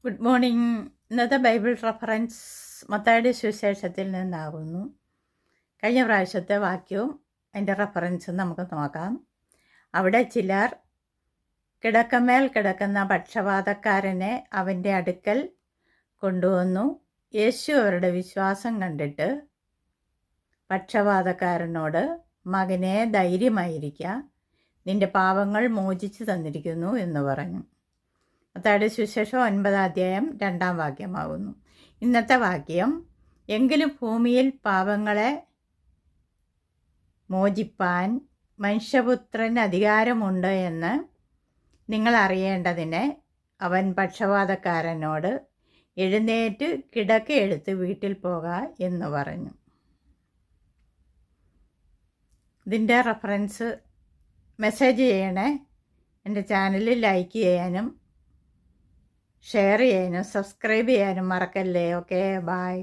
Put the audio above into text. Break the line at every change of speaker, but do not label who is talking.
Good morning. ഇന്നത്തെ Bible reference മത്തായിയുടെ സുവിശേഷത്തിൽ നിന്നാകുന്നു. കഴിഞ്ഞ പ്രാവശ്യത്തെ വാക്യവും അതിൻ്റെ റെഫറൻസും നമുക്ക് നോക്കാം. അവിടെ ചിലർ കിടക്കമേൽ കിടക്കുന്ന പക്ഷപാതക്കാരനെ അവൻ്റെ അടുക്കൽ കൊണ്ടുവന്നു. യേശു അവരുടെ വിശ്വാസം കണ്ടിട്ട് പക്ഷപാതക്കാരനോട്, മകനെ, ധൈര്യമായിരിക്കുക, നിന്റെ പാപങ്ങൾ മോചിച്ചു തന്നിരിക്കുന്നു എന്ന് പറഞ്ഞു. മത്തായിയുടെ സുവിശേഷം 9-ാം അധ്യായം 2-ാം വാക്യമാകുന്നു. ഇന്നത്തെ വാക്യം, എങ്കിലും ഭൂമിയിൽ പാപങ്ങളെ മോചിപ്പാൻ മനുഷ്യപുത്രന് അധികാരമുണ്ട് എന്ന് നിങ്ങൾ അറിയേണ്ടതിന് അവൻ പക്ഷപാതക്കാരനോട്, എഴുന്നേറ്റ് കിടക്ക എടുത്ത് വീട്ടിൽ പോക എന്ന് പറഞ്ഞു. ഇതിൻ്റെ റെഫറൻസ് മെസ്സേജ് ചെയ്യണേ. എൻ്റെ ചാനൽ ലൈക്ക് ചെയ്യാനും ഷെയർ ചെയ്യാനും സബ്സ്ക്രൈബ് ചെയ്യാനും മറക്കല്ലേ. Okay, by.